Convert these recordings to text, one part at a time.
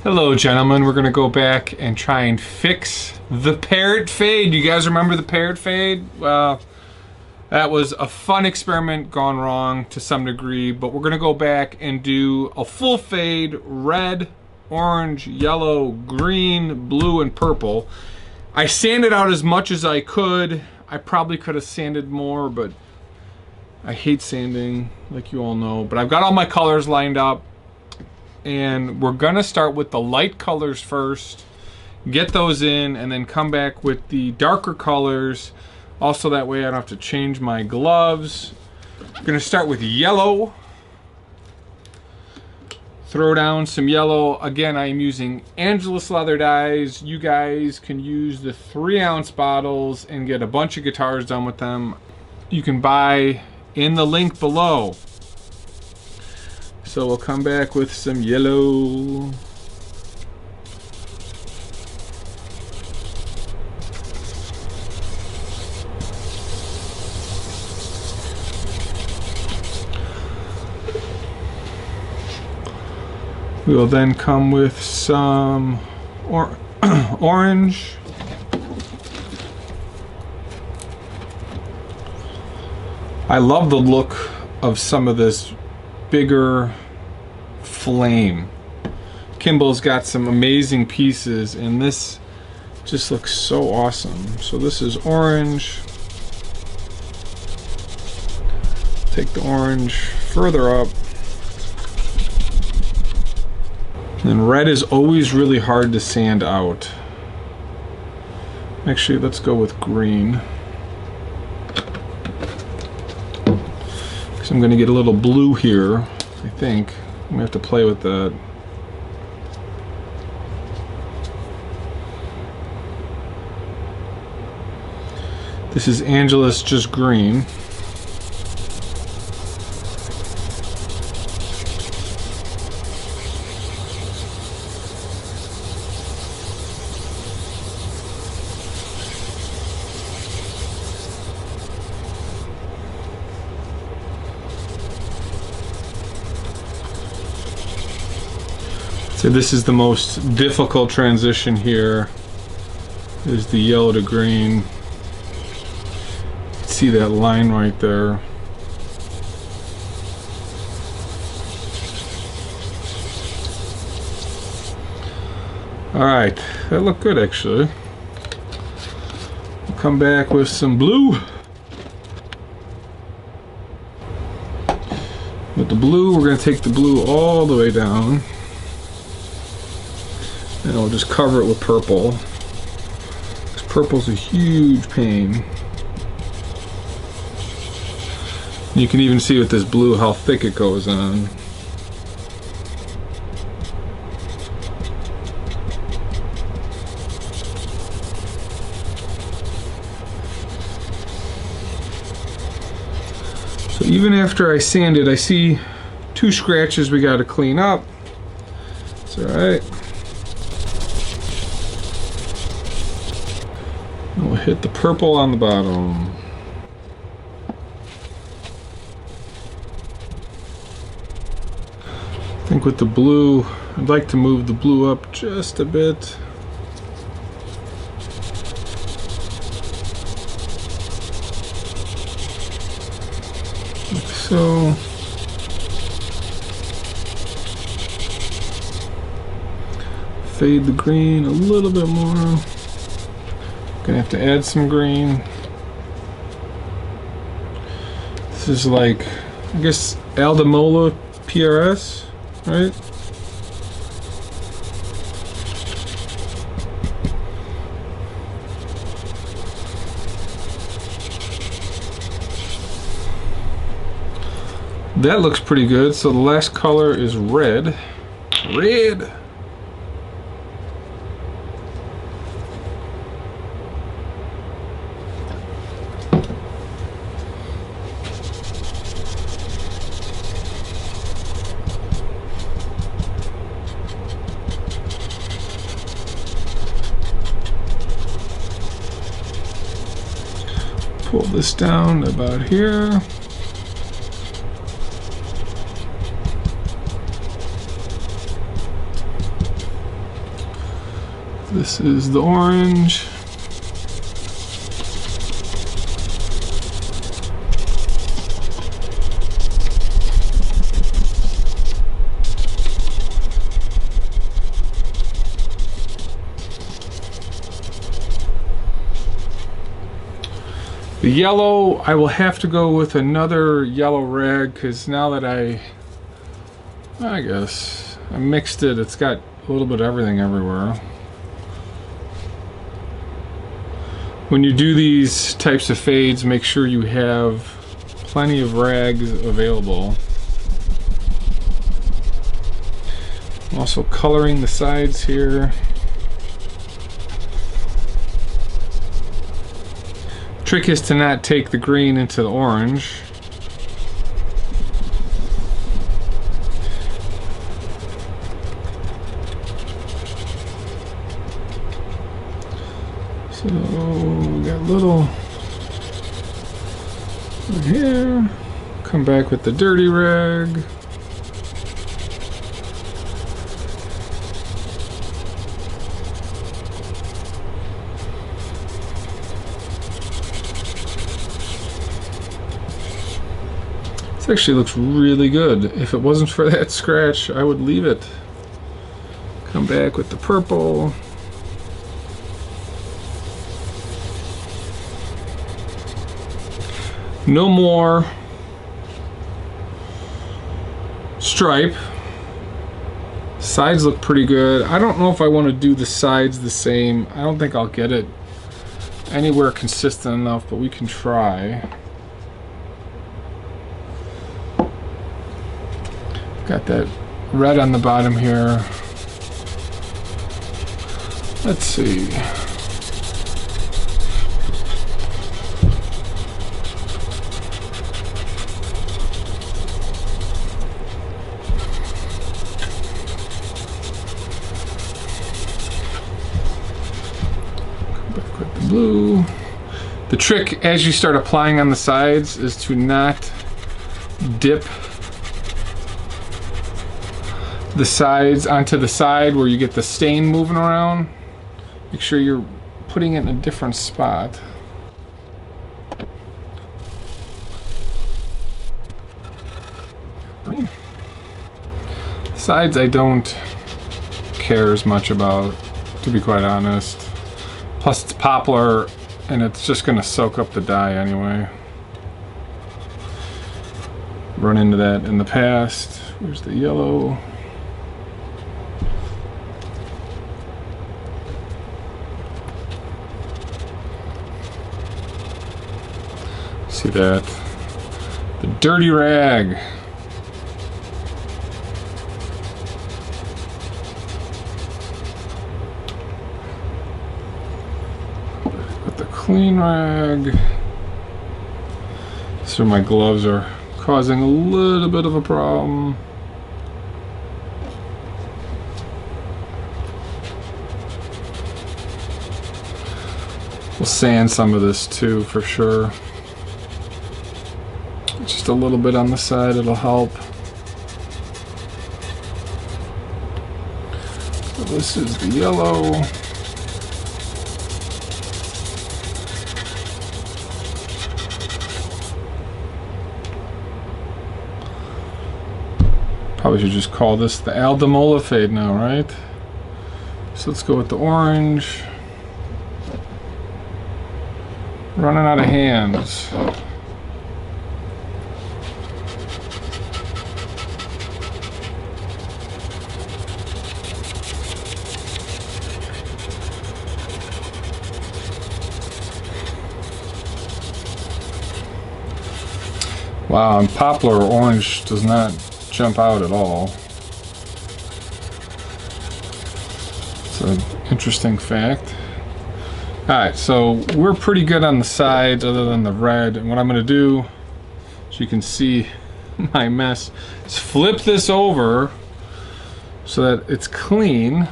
Hello gentlemen, we're gonna go back and try and fix the parrot fade. You guys remember the parrot fade? Well, that was a fun experiment gone wrong to some degree, but we're gonna go back and do a full fade, red, orange, yellow, green, blue, and purple. I sanded out as much as I could. I probably could have sanded more, but I hate sanding, like you all know. But I've got all my colors lined up. And we're gonna start with the light colors first, get those in, and then come back with the darker colors. Also, that way I don't have to change my gloves. We're gonna start with yellow. Throw down some yellow. Again, I am using Angelus leather dyes. You guys can use the 3-ounce bottles and get a bunch of guitars done with them. You can buy in the link below. So we'll come back with some yellow. We will then come with some orange. I love the look of some of this bigger flame. Kimball's got some amazing pieces and this just looks so awesome. So this is orange. Take the orange further up. And red is always really hard to sand out. Actually, let's go with green. Because I'm going to get a little blue here, I think. I'm going to have to play with that. This is Angelus just green. So this is the most difficult transition here, is the yellow to green. See that line right there. Alright, that looked good actually. We'll come back with some blue. With the blue, we're going to take the blue all the way down. And I'll just cover it with purple. Because purple's a huge pain. You can even see with this blue how thick it goes on. So even after I sand it, I see 2 scratches we got to clean up. It's alright. We'll hit the purple on the bottom. I think with the blue, I'd like to move the blue up just a bit. Like so. Fade the green a little bit more. Gonna have to add some green. This is like, I guess, Meola PRS, right? That looks pretty good. So the last color is red. Red! Pull this down about here. This is the orange. The yellow, I will have to go with another yellow rag because now that I guess I mixed it, it's got a little bit of everything everywhere. When you do these types of fades, make sure you have plenty of rags available. I'm also coloring the sides here. Trick is to not take the green into the orange. So we got a little right here. Come back with the dirty rag. This actually looks really good. If it wasn't for that scratch, I would leave it. Come back with the purple. No more stripe. Sides look pretty good. I don't know if I want to do the sides the same. I don't think I'll get it anywhere consistent enough, but we can try. Got that red on the bottom here. Let's see. Come back with the blue. The trick as you start applying on the sides is to not dip the sides onto the side where you get the stain moving around. Make sure you're putting it in a different spot. Sides I don't care as much about, to be quite honest. Plus it's poplar and it's just gonna soak up the dye anyway. Run into that in the past. Where's the yellow? See that? The dirty rag. With the clean rag. So my gloves are causing a little bit of a problem. We'll sand some of this too for sure. Just a little bit on the side, it'll help. So this is the yellow. Probably should just call this the Meola fade now, right? So let's go with the orange. Running out of hands. Wow, and poplar orange does not jump out at all. It's an interesting fact. Alright, so we're pretty good on the sides other than the red. And what I'm going to do, so you can see my mess, is flip this over so that it's clean.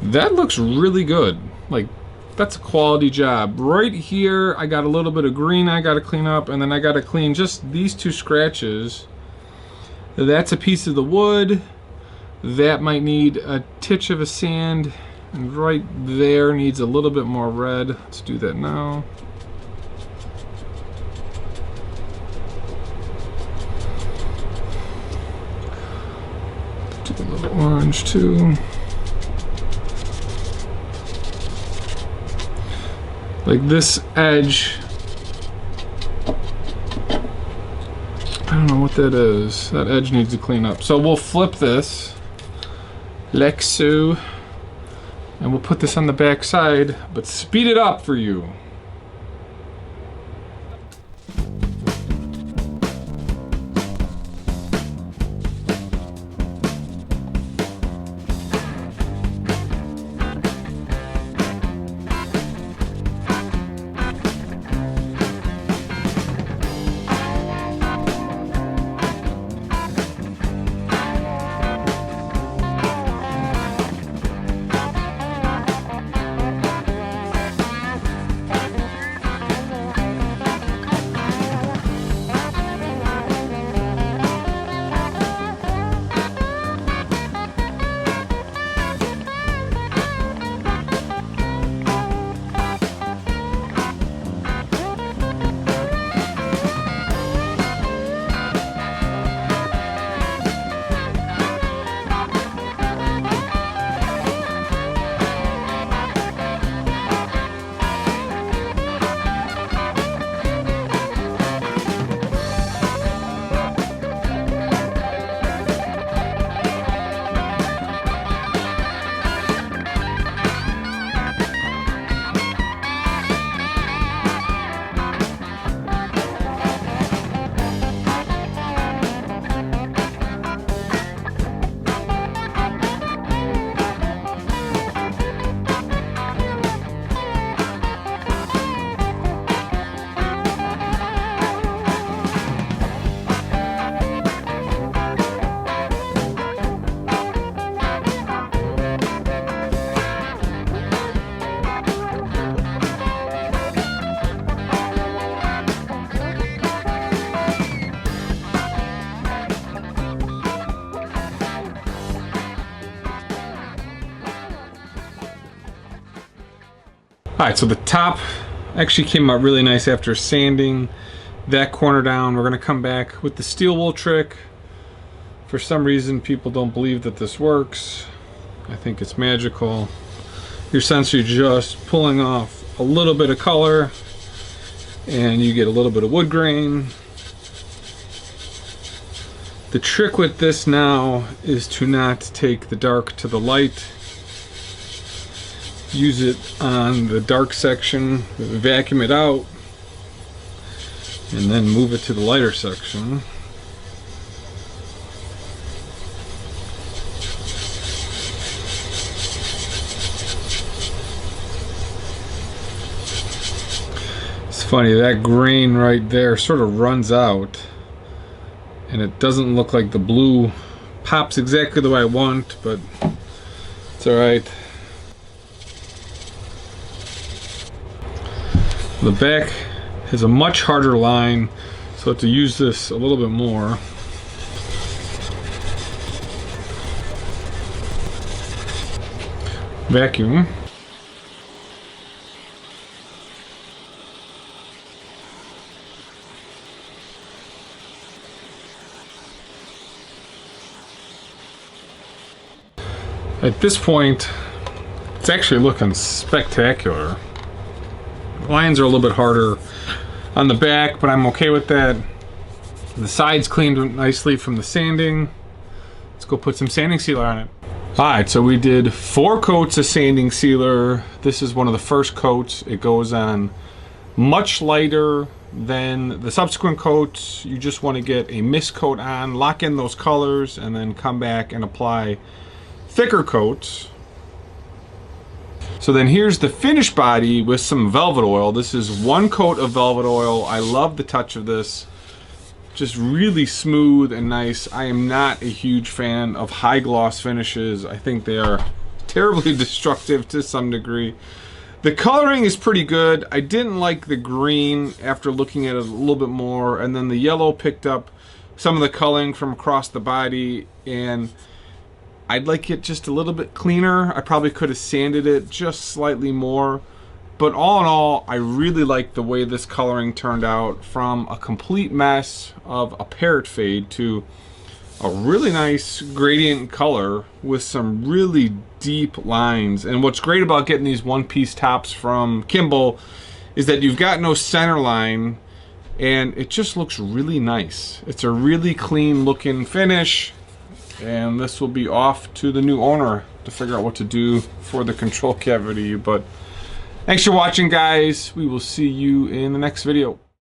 That looks really good. Like, that's a quality job. Right here, I got a little bit of green I gotta clean up, and then I gotta clean just these two scratches. That's a piece of the wood. That might need a titch of a sand. And right there needs a little bit more red. Let's do that now. Do a little orange too. Like this edge, I don't know what that is. That edge needs to clean up. So we'll flip this, like so, and we'll put this on the back side, but speed it up for you. Alright, so the top actually came out really nice after sanding that corner down. We're going to come back with the steel wool trick. For some reason, people don't believe that this works. I think it's magical. You're essentially just pulling off a little bit of color and you get a little bit of wood grain. The trick with this now is to not take the dark to the light. Use it on the dark section, vacuum it out, and then move it to the lighter section. It's funny, that grain right there sort of runs out, and it doesn't look like the blue pops exactly the way I want, but it's alright. The back has a much harder line, so I have to use this a little bit more. Vacuum. At this point, it's actually looking spectacular. Lines are a little bit harder on the back, but I'm okay with that. The sides cleaned nicely from the sanding. Let's go put some sanding sealer on it. Alright, so we did 4 coats of sanding sealer. This is one of the first coats. It goes on much lighter than the subsequent coats. You just want to get a mist coat on, lock in those colors, and then come back and apply thicker coats. So then here's the finished body with some velvet oil. This is 1 coat of velvet oil. I love the touch of this. Just really smooth and nice. I am not a huge fan of high gloss finishes. I think they are terribly destructive to some degree. The coloring is pretty good. I didn't like the green after looking at it a little bit more, and then the yellow picked up some of the coloring from across the body, and I'd like it just a little bit cleaner. I probably could have sanded it just slightly more. But all in all, I really like the way this coloring turned out, from a complete mess of a parrot fade to a really nice gradient color with some really deep lines. And what's great about getting these one-piece tops from Kimball is that you've got no center line, and it just looks really nice. It's a really clean looking finish, and this will be off to the new owner to figure out what to do for the control cavity. But thanks for watching, guys. We will see you in the next video.